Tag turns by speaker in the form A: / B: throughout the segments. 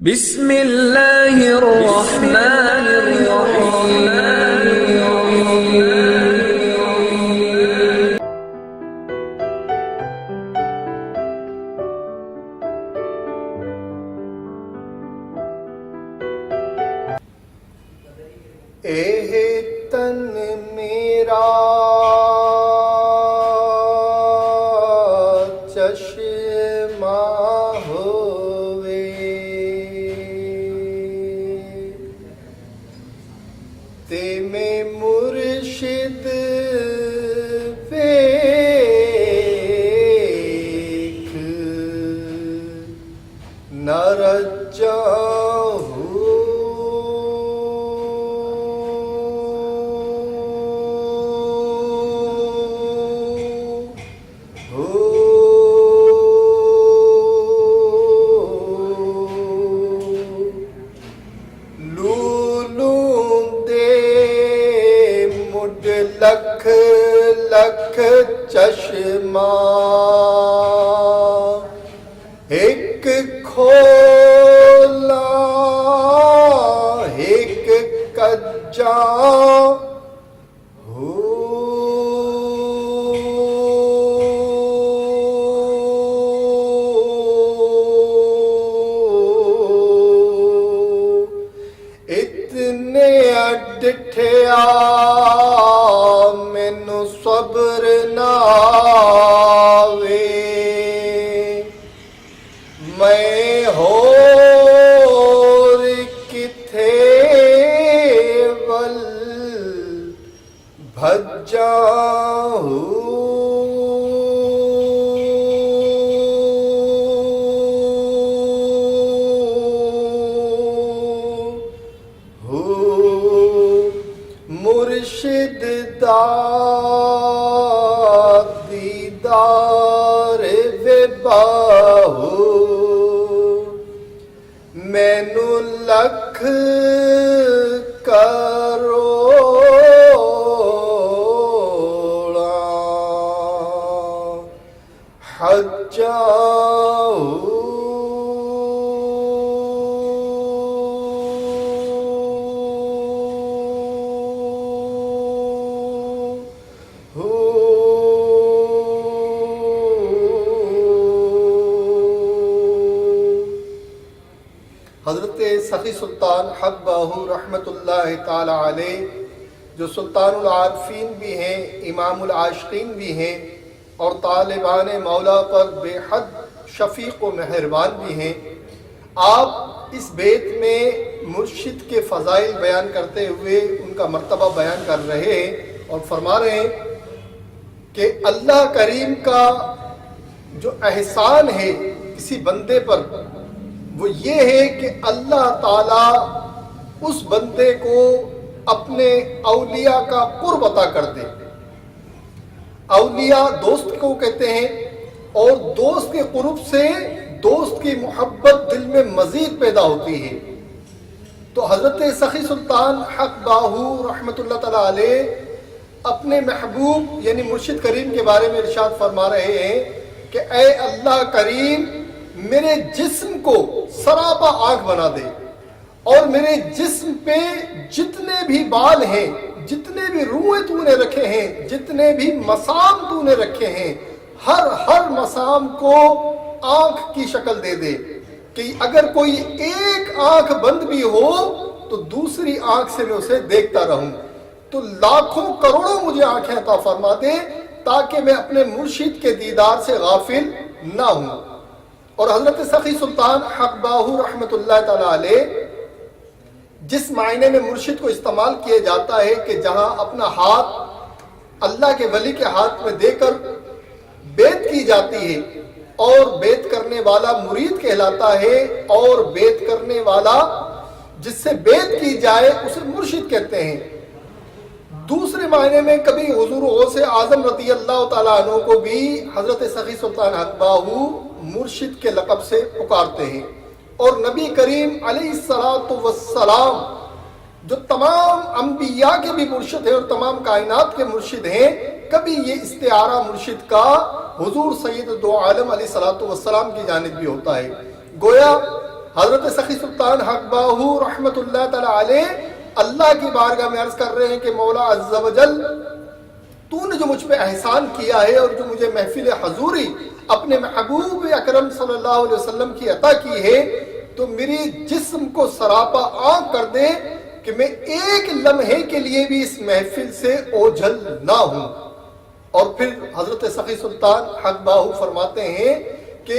A: بسم اللہ الرحمن الرحیم۔
B: اے تن میرا چشمہ ہووے، تے میں مرشد ویکھ نہ رجا لکھ لکھ چشمہ ایک کھولا ایک کجا اتنے ڈٹھیا مینوں صبر نہ آوے، میں ہور کتھے ول بھجاں مرشد دا دیدار وے باہو، مینوں لکھ کروڑاں حجاں حضرت سخی سلطان حق باہو رحمۃ اللہ تعالی علیہ، جو سلطان العارفین بھی ہیں، امام العاشقین بھی ہیں، اور طالبان مولا پر بے حد شفیق و مہربان بھی ہیں، آپ اس بیت میں مرشد کے فضائل بیان کرتے ہوئے ان کا مرتبہ بیان کر رہے ہیں اور فرما رہے ہیں کہ اللہ کریم کا جو احسان ہے کسی بندے پر، وہ یہ ہے کہ اللہ تعالیٰ اس بندے کو اپنے اولیاء کا قرب عطا کر دے۔ اولیاء دوست کو کہتے ہیں، اور دوست کے قرب سے دوست کی محبت دل میں مزید پیدا ہوتی ہے۔ تو حضرت سخی سلطان حق باہو رحمۃ اللہ تعالیٰ علیہ اپنے محبوب یعنی مرشد کریم کے بارے میں ارشاد فرما رہے ہیں کہ اے اللہ کریم، میرے جسم کو سراپا آنکھ بنا دے، اور میرے جسم پہ جتنے بھی بال ہیں، جتنے بھی روئیں تو نے رکھے ہیں، جتنے بھی مسام تو نے رکھے ہیں، ہر مسام کو آنکھ کی شکل دے دے کہ اگر کوئی ایک آنکھ بند بھی ہو تو دوسری آنکھ سے میں اسے دیکھتا رہوں۔ تو لاکھوں کروڑوں مجھے آنکھیں عطا فرما دے تاکہ میں اپنے مرشد کے دیدار سے غافل نہ ہوں۔ اور حضرت سخی سلطان حق باہو رحمۃ اللہ تعالیٰ علیہ جس معنی میں مرشد کو استعمال کیا جاتا ہے کہ جہاں اپنا ہاتھ اللہ کے ولی کے ہاتھ میں دے کر بیعت کی جاتی ہے، اور بیعت کرنے والا مرید کہلاتا ہے، اور بیعت کرنے والا جس سے بیعت کی جائے اسے مرشد کہتے ہیں۔ دوسرے معنی میں کبھی حضور غوث اعظم رضی اللہ تعالیٰ عنہ کو بھی حضرت سخی سلطان حق باہو مرشد کے لقب سے پکارتے ہیں، اور نبی کریم علیہ السلام جو تمام انبیاء کے بھی مرشد ہیں اور تمام کائنات کے مرشد ہیں، کبھی یہ استعارہ مرشد کا حضور سید دو عالم علیہ السلام کی جانب بھی ہوتا ہے۔ گویا حضرت سخی سلطان حق باہو رحمت اللہ تعالی علیہ اللہ کی بارگاہ میں عرض کر رہے ہیں کہ مولا عز و جل تو نے جو مجھ پہ احسان کیا ہے اور جو مجھے محفل حضوری اپنے محبوب اکرم صلی اللہ علیہ وسلم کی عطا کی ہے تو میری جسم کو سراپا آنکھ کر دے کہ میں ایک لمحے کے لیے بھی اس محفل سے اوجھل نہ ہوں. اور پھر حضرت سخی سلطان حق باہو فرماتے ہیں کہ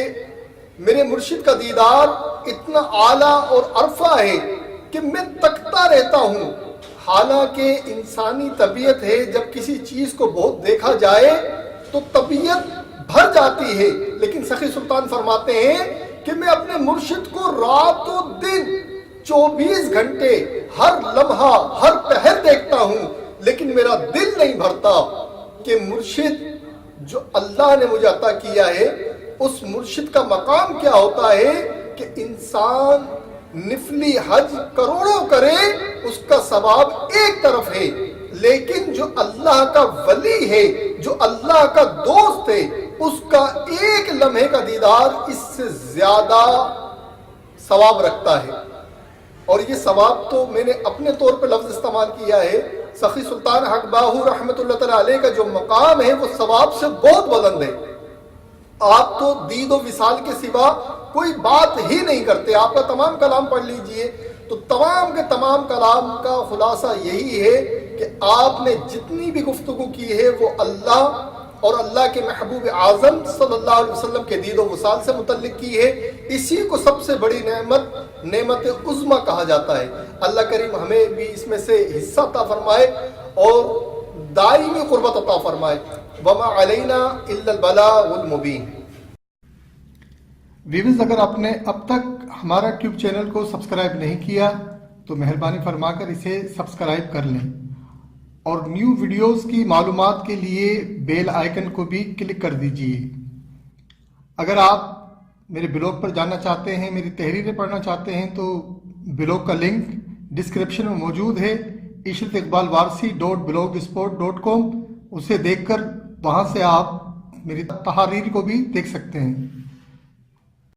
B: میرے مرشد کا دیدار اتنا اعلیٰ اور عرفہ ہے کہ میں تکتا رہتا ہوں. حالانکہ انسانی طبیعت ہے جب کسی چیز کو بہت دیکھا جائے تو طبیعت بھر جاتی ہے، لیکن سخی سلطان فرماتے ہیں کہ میں اپنے مرشد کو رات و دن 24 گھنٹے ہر لمحہ ہر پہر دیکھتا ہوں، لیکن میرا دل نہیں بھرتا کہ مرشد جو اللہ نے مجھے عطا کیا ہے اس مرشد کا مقام کیا ہوتا ہے کہ انسان نفلی حج کروڑوں کرے اس کا ثواب ایک طرف ہے، لیکن جو اللہ کا ولی ہے جو اللہ کا دوست ہے اس کا ایک لمحے کا دیدار اس سے زیادہ ثواب رکھتا ہے. اور یہ ثواب تو میں نے اپنے طور پر لفظ استعمال کیا ہے. سخی سلطان حق باہو رحمت اللہ تعالی علیہ کا جو مقام ہے وہ ثواب سے بہت بلند ہے. آپ تو دید و وصال کے سوا کوئی بات ہی نہیں کرتے. آپ کا تمام کلام پڑھ لیجئے تو تمام کے تمام کلام کا خلاصہ یہی ہے کہ آپ نے جتنی بھی گفتگو کی ہے وہ اللہ اور اللہ کے محبوب اعظم صلی اللہ علیہ وسلم کے دید و وصال سے متعلق کی ہے. اسی کو سب سے بڑی نعمت عظمی کہا جاتا ہے. اللہ کریم ہمیں بھی اس میں سے حصہ عطا فرمائے اور دائمی قربت عطا فرمائے. وما علینا الا البلاغ المبین. ویورز، اگر آپ نے اب تک ہمارا ٹیوب چینل کو سبسکرائب نہیں کیا تو مہربانی فرما کر اسے سبسکرائب کر لیں اور نیو ویڈیوز کی معلومات کے لیے بیل آئیکن کو بھی کلک کر دیجئے. اگر آپ میرے بلاگ پر جانا چاہتے ہیں، میری تحریریں پڑھنا چاہتے ہیں تو بلاگ کا لنک ڈسکرپشن میں موجود ہے، ishrateqbalwarsi.blogspot.com. اسے دیکھ کر وہاں سے آپ میری تحریر کو بھی دیکھ سکتے ہیں.